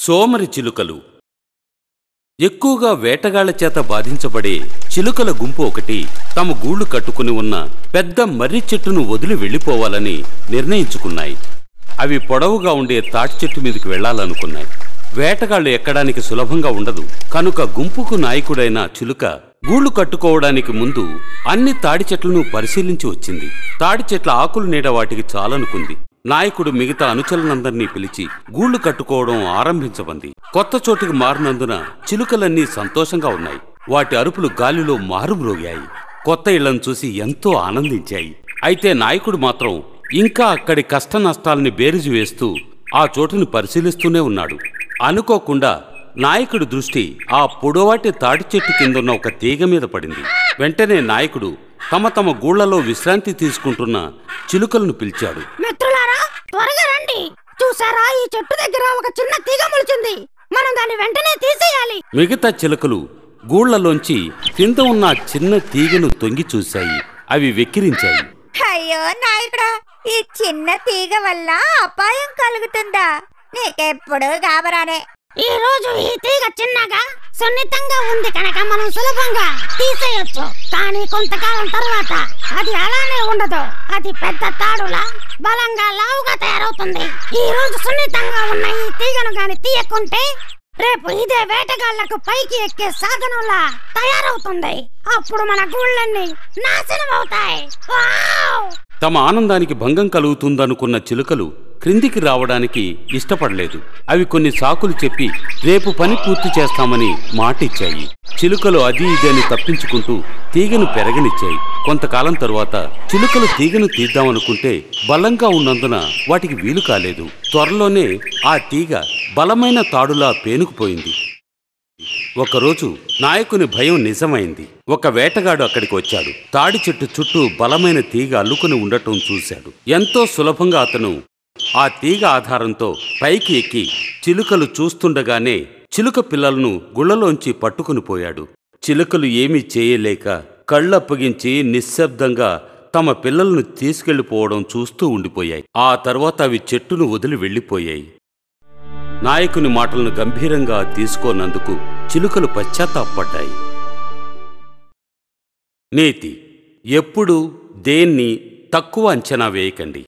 సోమరి చిలుకలు ఎక్కువగా వేటగాళ్ల చేత బాధించబడే చిలుకల గుంపు ఒకటి తమ గూళ్లు కట్టుకుని ఉన్న పెద్ద మర్రి చెట్టును వదిలి వెళ్లిపోవాలని నిర్ణయించుకున్నాయి. అవి పొడవుగా ఉండే తాటి చెట్టు మీదకి వెళ్లాలనుకున్నాయి. వేటగాళ్లు ఎక్కడానికి సులభంగా ఉండదు కనుక గుంపుకు నాయకుడైన చిలుక గూళ్లు కట్టుకోవడానికి ముందు అన్ని తాడి చెట్లను పరిశీలించి వచ్చింది. తాడి చెట్ల ఆకులు నీడ వాటికి చాలనుకుంది. నాయకుడు మిగతా అనుచరులందర్నీ పిలిచి గూళ్లు కట్టుకోవడం ఆరంభించమంది. కొత్త చోటుకి మారినందున చిలుకలన్నీ సంతోషంగా ఉన్నాయి. వాటి అరుపులు గాలిలో మారుమ్రోగాయి. కొత్త ఇళ్లను చూసి ఎంతో ఆనందించాయి. అయితే నాయకుడు మాత్రం ఇంకా అక్కడి కష్ట నష్టాలని బేరీజు వేస్తూ ఆ చోటుని పరిశీలిస్తూనే ఉన్నాడు. అనుకోకుండా నాయకుడి దృష్టి ఆ పొడవాటి తాడి చెట్టు కిందున్న ఒక తీగ మీద పడింది. వెంటనే నాయకుడు తమ తమ గూళ్లలో విశ్రాంతి తీసుకుంటున్న చిలుకలను పిలిచాడు. మిత్రులారా, త్వరగా రండి. చూసారా, ఈ చెట్టు దగ్గర ఒక చిన్న తీగ మొలిచింది. మనం దాన్ని వెంటనే తీసేయాలి. మిగతా చిలుకలు గూళ్లలోంచి కింద ఉన్న చిన్న తీగను తొంగి చూశాయి. అవి వెక్కిరించాయి. అయ్యో నాయకుడా, ఈ చిన్న తీగ వల్ల అపాయం కలుగుతుందా? నీకెప్పుడు గాబరానే. ఈ రోజు ఈ తీగ చిన్నగా సున్నితంగా ఉంది కనుక మనం సులభంగా తీసేయొచ్చు. కానీ కొంతకాలం తర్వాత అది అలానే ఉండదు. అది పెద్ద తాడులా బలంగా లావుగా తయారవుతుంది. ఈ రోజు సున్నితంగా ఉన్న ఈ తీగను గాని తీయకుంటే రేపు ఇదే వేటగాళ్లకు పైకి ఎక్కే సాధనంలా తయారవుతుంది. అప్పుడు మన గూళ్ళన్నీ నాశనం అవుతాయి. తమ ఆనందానికి భంగం కలుగుతుందనుకున్న చిలుకలు క్రిందికి రావడానికి ఇష్టపడలేదు. అవి కొన్ని సాకులు చెప్పి రేపు పని పూర్తి చేస్తామని మాటిచ్చాయి. చిలుకలు అది ఇదని తప్పించుకుంటూ తీగను పెరగనిచ్చాయి. కొంతకాలం తరువాత చిలుకలు తీగను తీద్దామనుకుంటే బలంగా ఉన్నందున వాటికి వీలు కాలేదు. త్వరలోనే ఆ తీగ బలమైన తాడులా పేనుకుపోయింది. ఒకరోజు నాయకుని భయం నిజమైంది. ఒక వేటగాడు అక్కడికి వచ్చాడు. తాడి చెట్టు చుట్టూ బలమైన తీగ అల్లుకుని ఉండటం చూశాడు. ఎంతో సులభంగా అతను ఆ తీగ ఆధారంతో పైకి ఎక్కి చిలుకలు చూస్తుండగానే చిలుక పిల్లలను గుళ్లలోంచి పట్టుకుని పోయాడు. చిలుకలు ఏమీ చేయలేక కళ్ళప్పగించి నిశ్శబ్దంగా తమ పిల్లలను తీసుకెళ్లిపోవడం చూస్తూ ఉండిపోయాయి. ఆ తర్వాత అవి చెట్టును వదిలి వెళ్లిపోయాయి. నాయకుని మాటలను గంభీరంగా తీసుకోనందుకు చిలుకలు పశ్చాత్తాపడ్డాయి. నీతి: ఎప్పుడూ దేన్ని తక్కువ అంచనా వేయకండి.